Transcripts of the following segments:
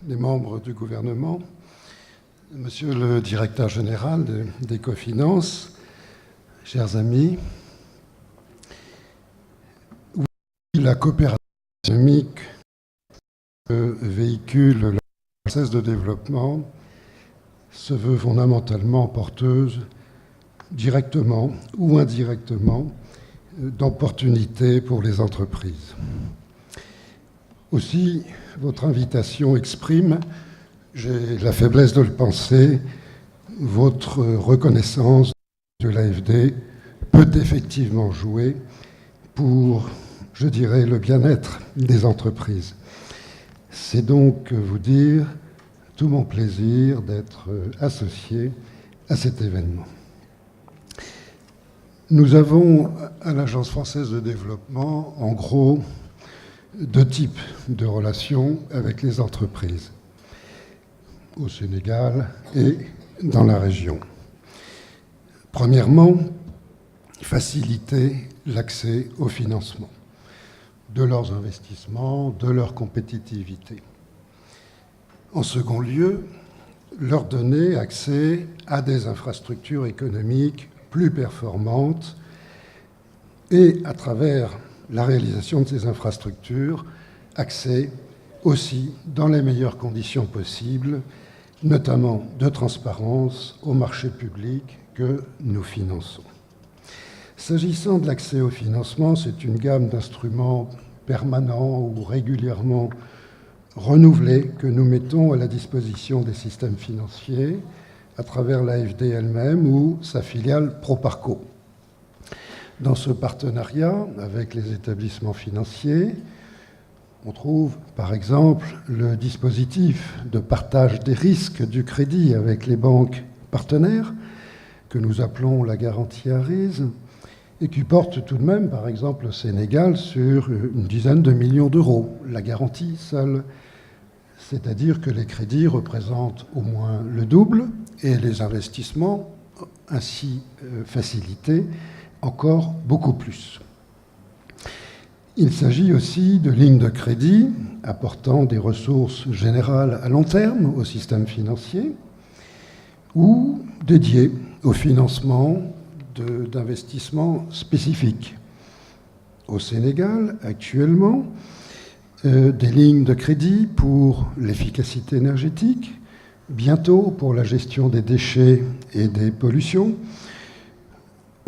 les membres du gouvernement, monsieur le directeur général d'Ecofinance, chers amis, oui, la coopération économique que véhicule le processus de développement se veut fondamentalement porteuse, directement ou indirectement, d'opportunités pour les entreprises. Aussi, votre invitation exprime, j'ai la faiblesse de le penser, votre reconnaissance de l'AFD peut effectivement jouer pour, je dirais, le bien-être des entreprises. C'est donc vous dire tout mon plaisir d'être associé à cet événement. Nous avons à l'Agence française de développement, en gros, deux types de relations avec les entreprises, au Sénégal et dans la région. Premièrement, faciliter l'accès au financement de leurs investissements, de leur compétitivité. En second lieu, leur donner accès à des infrastructures économiques plus performantes et, à travers la réalisation de ces infrastructures, accès aussi dans les meilleures conditions possibles, notamment de transparence aux marchés publics que nous finançons. S'agissant de l'accès au financement, c'est une gamme d'instruments permanents ou régulièrement renouvelés que nous mettons à la disposition des systèmes financiers à travers l'AFD elle-même ou sa filiale Proparco. Dans ce partenariat avec les établissements financiers, on trouve par exemple le dispositif de partage des risques du crédit avec les banques partenaires, que nous appelons la garantie ARISE, et qui porte tout de même, par exemple, au Sénégal, sur une dizaine de millions d'euros, la garantie seule. C'est-à-dire que les crédits représentent au moins le double et les investissements, ainsi facilités, encore beaucoup plus. Il s'agit aussi de lignes de crédit apportant des ressources générales à long terme au système financier ou dédiées au financement d'investissements spécifiques. Au Sénégal, actuellement, des lignes de crédit pour l'efficacité énergétique, bientôt pour la gestion des déchets et des pollutions,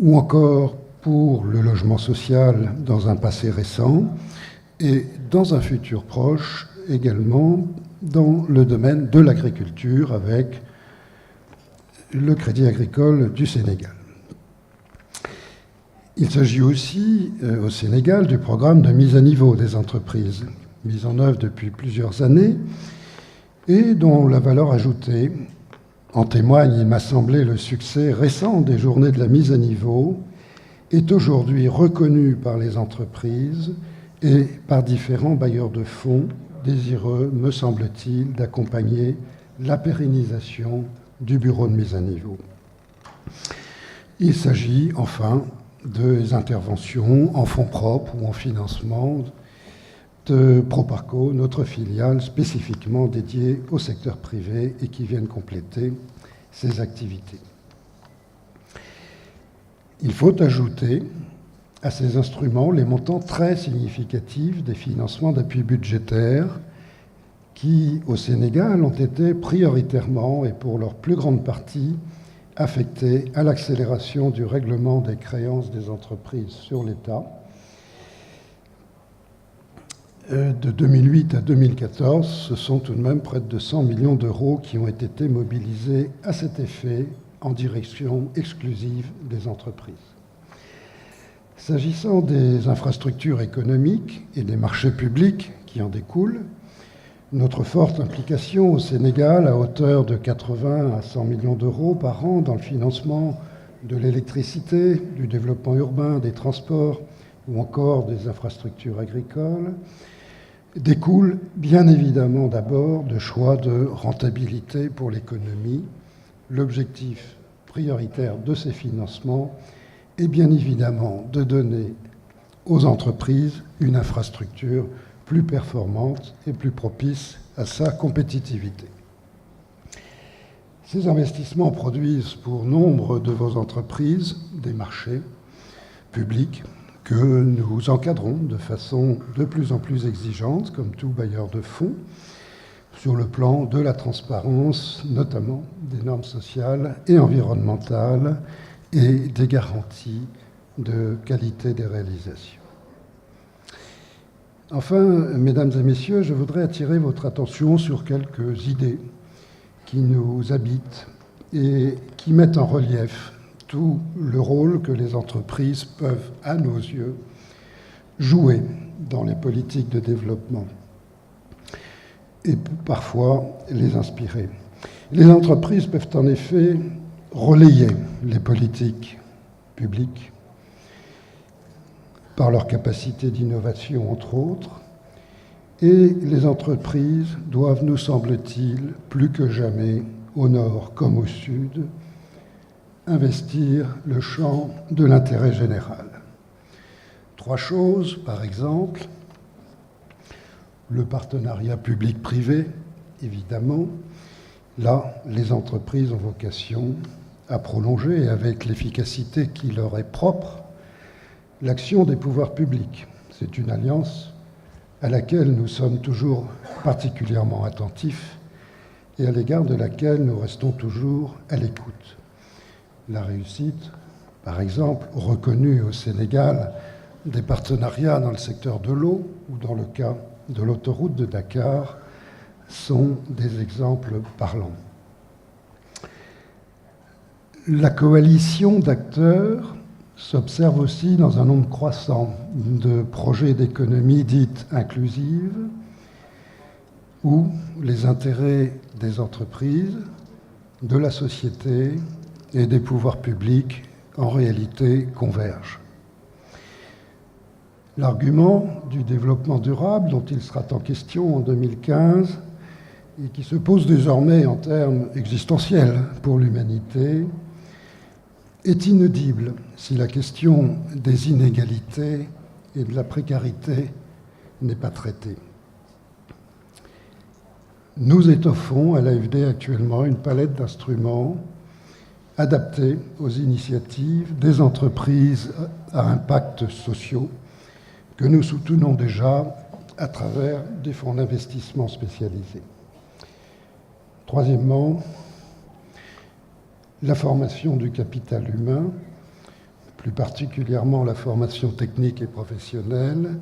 ou encore pour le logement social dans un passé récent, et dans un futur proche également dans le domaine de l'agriculture avec le Crédit agricole du Sénégal. Il s'agit aussi au Sénégal du programme de mise à niveau des entreprises, mis en œuvre depuis plusieurs années et dont la valeur ajoutée en témoigne, il m'a semblé, le succès récent des journées de la mise à niveau, est aujourd'hui reconnu par les entreprises et par différents bailleurs de fonds désireux, me semble-t-il, d'accompagner la pérennisation du bureau de mise à niveau. Il s'agit enfin des interventions en fonds propres ou en financement de Proparco, notre filiale spécifiquement dédiée au secteur privé et qui viennent compléter ces activités. Il faut ajouter à ces instruments les montants très significatifs des financements d'appui budgétaire qui, au Sénégal, ont été prioritairement et pour leur plus grande partie affectés à l'accélération du règlement des créances des entreprises sur l'État. De 2008 à 2014, ce sont tout de même près de 100 millions d'euros qui ont été mobilisés à cet effet en direction exclusive des entreprises. S'agissant des infrastructures économiques et des marchés publics qui en découlent, notre forte implication au Sénégal à hauteur de 80 à 100 millions d'euros par an dans le financement de l'électricité, du développement urbain, des transports ou encore des infrastructures agricoles, découle bien évidemment d'abord de choix de rentabilité pour l'économie. L'objectif prioritaire de ces financements est bien évidemment de donner aux entreprises une infrastructure plus performante et plus propice à sa compétitivité. Ces investissements produisent pour nombre de vos entreprises des marchés publics que nous encadrons de façon de plus en plus exigeante, comme tout bailleur de fonds, sur le plan de la transparence, notamment des normes sociales et environnementales et des garanties de qualité des réalisations. Enfin, mesdames et messieurs, je voudrais attirer votre attention sur quelques idées qui nous habitent et qui mettent en relief tout le rôle que les entreprises peuvent, à nos yeux, jouer dans les politiques de développement et parfois les inspirer. Les entreprises peuvent en effet relayer les politiques publiques par leur capacité d'innovation, entre autres, et les entreprises doivent, nous semble-t-il, plus que jamais, au nord comme au sud, investir le champ de l'intérêt général. 3 choses, par exemple: le partenariat public-privé, évidemment. Là, les entreprises ont vocation à prolonger, avec l'efficacité qui leur est propre, l'action des pouvoirs publics. C'est une alliance à laquelle nous sommes toujours particulièrement attentifs et à l'égard de laquelle nous restons toujours à l'écoute. La réussite, par exemple, reconnue au Sénégal, des partenariats dans le secteur de l'eau ou dans le cas de l'autoroute de Dakar sont des exemples parlants. La coalition d'acteurs s'observe aussi dans un nombre croissant de projets d'économie dite inclusive, où les intérêts des entreprises, de la société et des pouvoirs publics en réalité convergent. L'argument du développement durable, dont il sera en question en 2015, et qui se pose désormais en termes existentiels pour l'humanité, est inaudible si la question des inégalités et de la précarité n'est pas traitée. Nous étoffons à l'AFD actuellement une palette d'instruments adaptés aux initiatives des entreprises à impact sociaux que nous soutenons déjà à travers des fonds d'investissement spécialisés. Troisièmement, la formation du capital humain, plus particulièrement la formation technique et professionnelle,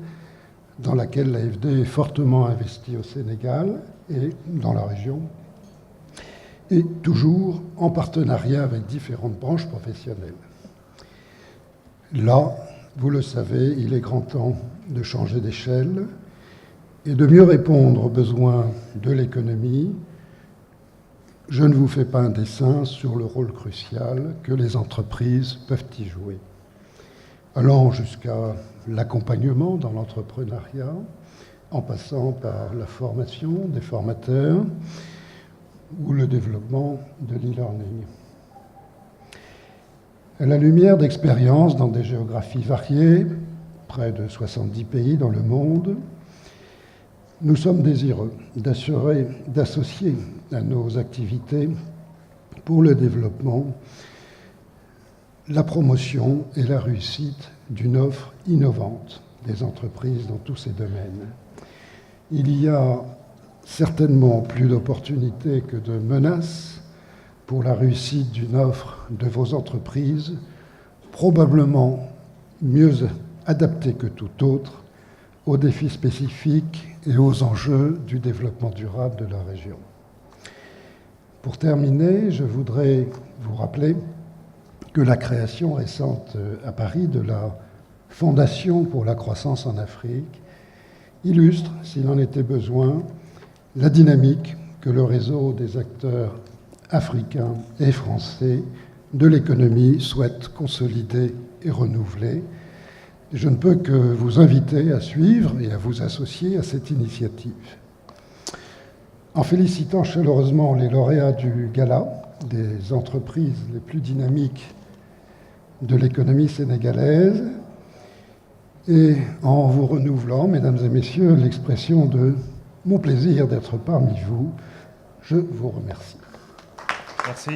dans laquelle l'AFD est fortement investie au Sénégal et dans la région, et toujours en partenariat avec différentes branches professionnelles. Là, vous le savez, il est grand temps de changer d'échelle et de mieux répondre aux besoins de l'économie. Je ne vous fais pas un dessin sur le rôle crucial que les entreprises peuvent y jouer, allant jusqu'à l'accompagnement dans l'entrepreneuriat, en passant par la formation des formateurs ou le développement de l'e-learning. À la lumière d'expériences dans des géographies variées, près de 70 pays dans le monde, nous sommes désireux d'associer à nos activités pour le développement la promotion et la réussite d'une offre innovante des entreprises dans tous ces domaines. Il y a certainement plus d'opportunités que de menaces pour la réussite d'une offre de vos entreprises, probablement mieux adaptée que toute autre aux défis spécifiques et aux enjeux du développement durable de la région. Pour terminer, je voudrais vous rappeler que la création récente à Paris de la Fondation pour la croissance en Afrique illustre, s'il en était besoin, la dynamique que le réseau des acteurs africains et français de l'économie souhaite consolider et renouveler. Je ne peux que vous inviter à suivre et à vous associer à cette initiative. En félicitant chaleureusement les lauréats du gala des entreprises les plus dynamiques de l'économie sénégalaise et en vous renouvelant, mesdames et messieurs, l'expression de mon plaisir d'être parmi vous. Je vous remercie. Merci.